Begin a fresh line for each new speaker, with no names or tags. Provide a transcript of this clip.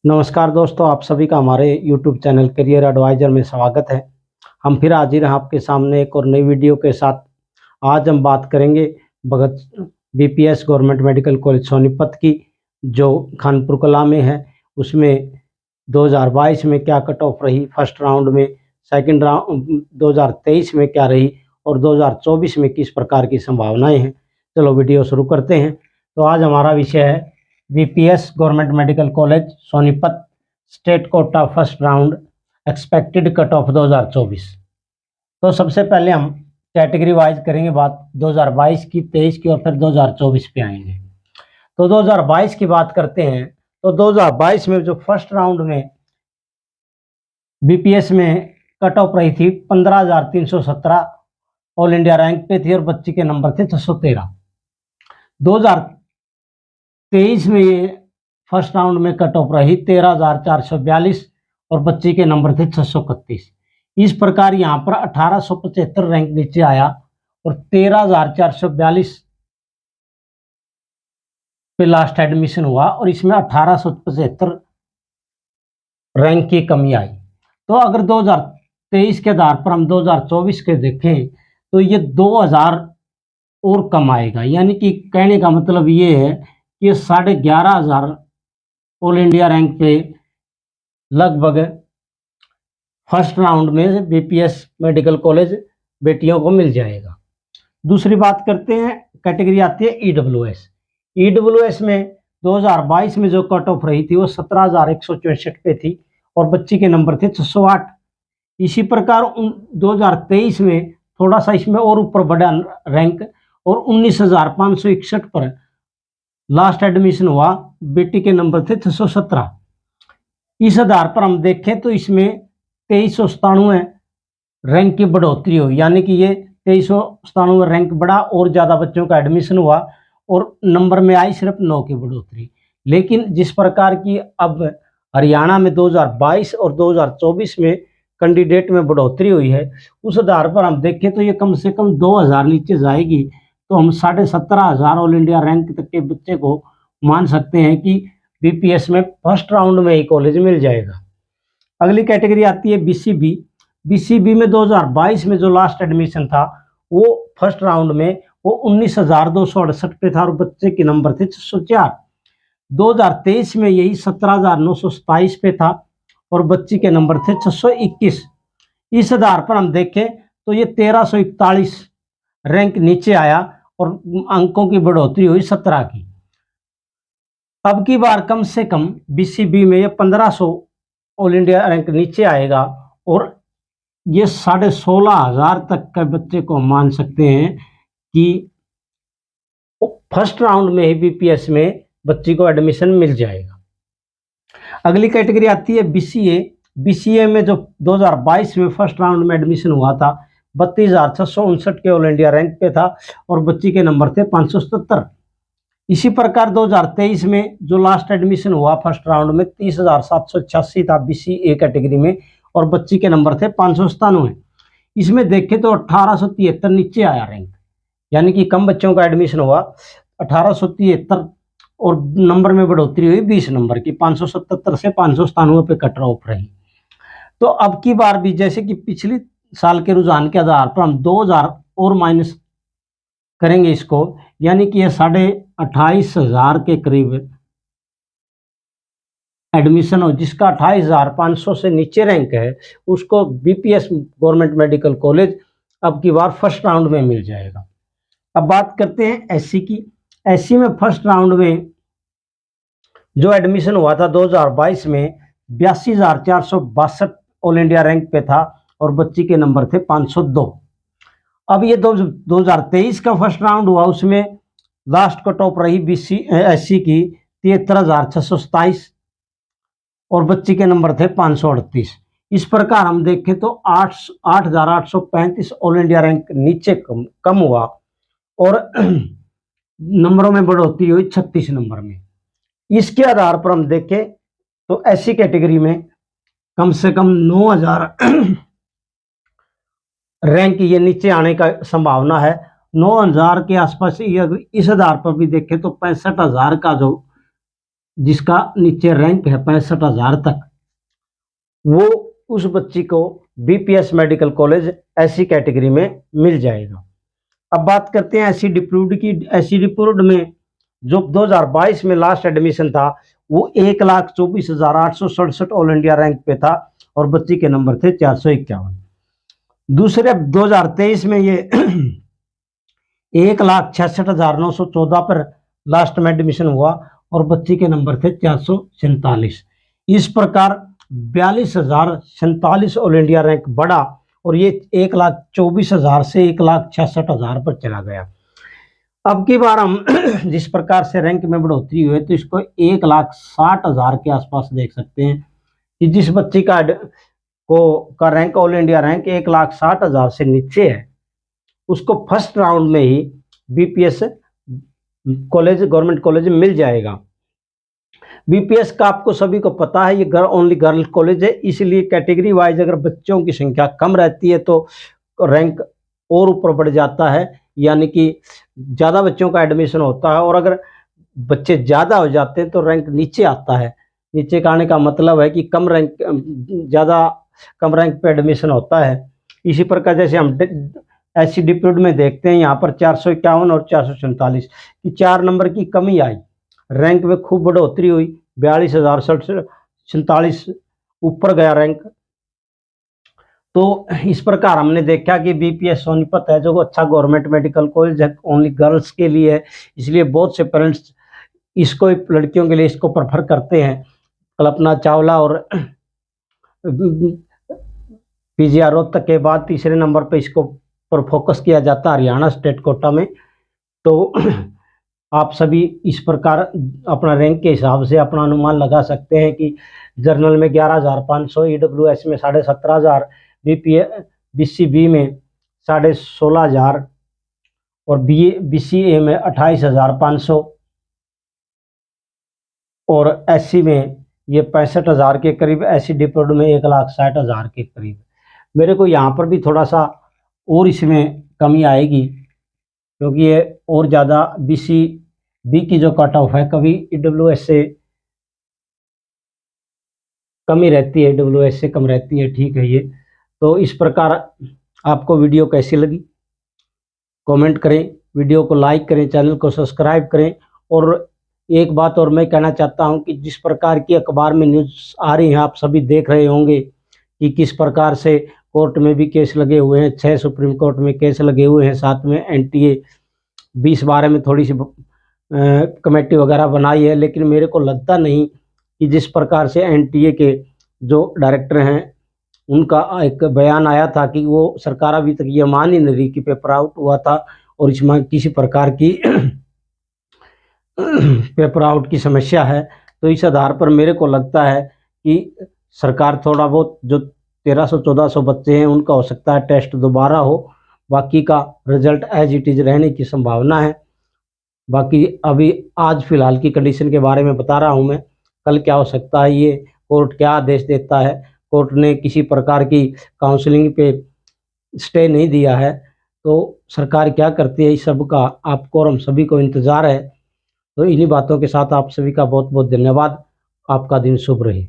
नमस्कार दोस्तों, आप सभी का हमारे YouTube चैनल करियर एडवाइजर में स्वागत है। हम फिर हाजिर हैं आपके सामने एक और नई वीडियो के साथ। आज हम बात करेंगे Bhagat BPS government medical college Sonipat की, जो खानपुर कला में है। उसमें 2022 में क्या कट ऑफ रही फर्स्ट राउंड में, सेकंड राउंड 2023 में क्या रही और 2024 में किस प्रकार की संभावनाएं हैं। चलो वीडियो शुरू करते हैं। तो आज हमारा विषय है BPS government medical college Sonipat state quota first round expected cut off 2024। तो सबसे पहले हम कैटेगरी वाइज करेंगे बात 2022 की, 23 की और फिर 2024 पे आएंगे। तो 2022 की बात करते हैं। तो 2022 में जो फर्स्ट राउंड में बीपीएस में कट ऑफ रही थी 15,317 ऑल इंडिया रैंक पे थी और बच्ची के नंबर थे 613। 2023 में ये फर्स्ट राउंड में कट ऑफ रही 13,442 और बच्ची के नंबर थे 631। इस प्रकार यहाँ पर 1875 रैंक नीचे आया और 13,442 पे लास्ट एडमिशन हुआ और इसमें 1875 रैंक की कमी आई। तो अगर 2023 के आधार पर हम 2024 के देखें तो ये 2000 और कम आएगा। यानी कि कहने का मतलब ये है कि 11,500 ऑल इंडिया रैंक पे लगभग फर्स्ट राउंड में बीपीएस मेडिकल कॉलेज बेटियों को मिल जाएगा। दूसरी बात करते हैं, कैटेगरी आती है ईडब्ल्यूएस। ईडब्ल्यूएस में 2022 में जो कट ऑफ रही थी वो 17,164 पे थी और बच्ची के नंबर थे 608। इसी प्रकार 2023 में थोड़ा सा इसमें और ऊपर बढ़ा रैंक और 19,561 पर लास्ट एडमिशन हुआ, बेटी के नंबर थे 617। इस आधार पर हम देखें तो इसमें 2397 रैंक की बढ़ोतरी हुई। यानी कि ये 2397 रैंक बढ़ा और ज़्यादा बच्चों का एडमिशन हुआ और नंबर में आई सिर्फ 9 की बढ़ोतरी। लेकिन जिस प्रकार की अब हरियाणा में 2022 और 2024 में कैंडिडेट में बढ़ोतरी हुई है, उस आधार पर हम देखें तो ये कम से कम 2000 नीचे जाएगी। तो हम 17,500 ऑल इंडिया रैंक तक के बच्चे को मान सकते हैं कि बीपीएस में फर्स्ट राउंड में ही कॉलेज मिल जाएगा। अगली कैटेगरी आती है बीसीबी। बीसीबी में 2022 में जो लास्ट एडमिशन था वो फर्स्ट राउंड में वो 19,268 पे था और बच्चे के नंबर थे 604। 2023 में यही 17,927 पे था और बच्ची के नंबर थे 621। इस आधार पर हम देखें तो ये 1341 रैंक नीचे आया और अंकों की बढ़ोतरी हुई 17 की। अब की बार कम से कम बीसीबी में ये 1500 ऑल इंडिया रैंक नीचे आएगा और ये 16,500 तक के बच्चे को मान सकते हैं कि फर्स्ट राउंड में ही बीपीएस में बच्ची को एडमिशन मिल जाएगा। अगली कैटेगरी आती है बीसीए। बीसीए में जो 2022 में फर्स्ट राउंड में एडमिशन हुआ था 32,659 के ऑल इंडिया रैंक पे था और बच्ची के नंबर थे 577। इसी प्रकार 2023 में जो लास्ट एडमिशन हुआ फर्स्ट राउंड में 30,786 था बीसीए कैटेगरी में और बच्ची के नंबर थे 597। इसमें देखें तो 1873 नीचे आया रैंक। यानी कि कम बच्चों का एडमिशन हुआ 1873 और नंबर में बढ़ोतरी हुई 20 नंबर की, 577 से 597 पे कट ऑफ रही। तो अब की बार भी जैसे कि पिछली साल के रुझान के आधार पर हम 2000 और माइनस करेंगे इसको, यानी कि ये 28,500 के करीब एडमिशन हो जिसका 28,500 से नीचे रैंक है उसको बीपीएस गवर्नमेंट मेडिकल कॉलेज अब की बार फर्स्ट राउंड में मिल जाएगा। अब बात करते हैं एससी की। एससी में फर्स्ट राउंड में जो एडमिशन हुआ था 2022 में 82,462 ऑल इंडिया रैंक पे था और बच्ची के नंबर थे 502। अब ये 2023 का फर्स्ट राउंड हुआ, उसमें लास्ट कट ऑफ रही एससी की 73,627 और बच्ची के नंबर थे 538। इस प्रकार हम देखें तो 8,835 ऑल इंडिया रैंक नीचे कम हुआ और नंबरों में बढ़ोतरी हुई 36 नंबर में। इसके आधार पर हम देखें तो एससी कैटेगरी में कम से कम 9,000 रैंक ये नीचे आने का संभावना है। 9,000 के आसपास इस आधार पर भी देखें तो 65,000 का जो जिसका नीचे रैंक है 65,000 तक, वो उस बच्ची को बीपीएस मेडिकल कॉलेज ऐसी कैटेगरी में मिल जाएगा। अब बात करते हैं एससी डिप्रूव्ड की। एससी डिप्रूव्ड में जो 2022 में लास्ट एडमिशन था वो 1,24,867 ऑल इंडिया रैंक पे था और बच्ची के नंबर थे 451। दूसरे 2023 में ये 1,66,914 पर लास्ट में एडमिशन हुआ और बच्ची के नंबर थे 447। इस प्रकार 42,047 ऑल इंडिया रैंक बढ़ा और ये 1,24,000 से 1,66,000 पर चला गया। अब की बार हम जिस प्रकार से रैंक में बढ़ोतरी हुई तो इसको 1,60,000 के आसपास देख सकते हैं कि जिस बच्ची का रैंक ऑल इंडिया रैंक 1,60,000 से नीचे है उसको फर्स्ट राउंड में ही बीपीएस कॉलेज गवर्नमेंट कॉलेज मिल जाएगा। बीपीएस का आपको सभी को पता है ये ओनली गर्ल कॉलेज है, इसलिए कैटेगरी वाइज अगर बच्चों की संख्या कम रहती है तो रैंक और ऊपर बढ़ जाता है, यानी कि ज़्यादा बच्चों का एडमिशन होता है और अगर बच्चे ज़्यादा हो जाते हैं तो रैंक नीचे आता है। नीचे का आने का मतलब है कि कम रैंक पे एडमिशन होता है। इसी प्रकार जैसे हम एससी डिप्यूड में देखते हैं यहाँ पर 451 और 447 की 4 नंबर की कमी आई, रैंक में खूब बढ़ोतरी हुई, 42,047 ऊपर गया रैंक। तो इस प्रकार हमने देखा कि बीपीएस सोनीपत है जो अच्छा गवर्नमेंट मेडिकल कॉलेज है, ओनली गर्ल्स के लिए है, इसलिए बहुत से पेरेंट्स इसको लड़कियों के लिए इसको प्रेफर करते हैं। कल्पना चावला और पीजीआर रोहतक के बाद तीसरे नंबर पे इसको पर फोकस किया जाता है हरियाणा स्टेट कोटा में। तो आप सभी इस प्रकार अपना रैंक के हिसाब से अपना अनुमान लगा सकते हैं कि जर्नल में 11,500, ईडब्ल्यूएस में 17,500, बीसीबी में 16,500 और बीसीए में 28,500 और एससी में ये 65,000 के करीब, एससी डिप्लोड में 1,60,000 के करीब। मेरे को यहाँ पर भी थोड़ा सा और इसमें कमी आएगी क्योंकि ये और ज़्यादा बीसीबी की जो कट ऑफ है कभी ईडब्ल्यूएस से कमी रहती है, ईडब्ल्यूएस से कम रहती है, ठीक है। ये तो इस प्रकार आपको वीडियो कैसी लगी कमेंट करें, वीडियो को लाइक करें, चैनल को सब्सक्राइब करें। और एक बात और मैं कहना चाहता हूं कि जिस प्रकार की अखबार में न्यूज़ आ रही है आप सभी देख रहे होंगे कि किस प्रकार से कोर्ट में भी केस लगे हुए हैं, 6 सुप्रीम कोर्ट में केस लगे हुए हैं, साथ में एनटीए 2012 में थोड़ी सी कमेटी वगैरह बनाई है, लेकिन मेरे को लगता नहीं कि जिस प्रकार से एनटीए के जो डायरेक्टर हैं उनका एक बयान आया था कि वो सरकार अभी तक ये मान ही नहीं रही कि पेपर आउट हुआ था और इसमें किसी प्रकार की पेपर आउट की समस्या है। तो इस आधार पर मेरे को लगता है कि सरकार थोड़ा बहुत जो 1300-1400 बच्चे हैं उनका हो सकता है टेस्ट दोबारा हो, बाकी का रिजल्ट एज इट इज रहने की संभावना है। बाकी अभी आज फिलहाल की कंडीशन के बारे में बता रहा हूं मैं, कल क्या हो सकता है ये कोर्ट क्या आदेश देता है। कोर्ट ने किसी प्रकार की काउंसलिंग पे स्टे नहीं दिया है तो सरकार क्या करती है इस सब का आपको और हम सभी को इंतज़ार है। तो इन्हीं बातों के साथ आप सभी का बहुत बहुत धन्यवाद। आपका दिन शुभ रहे।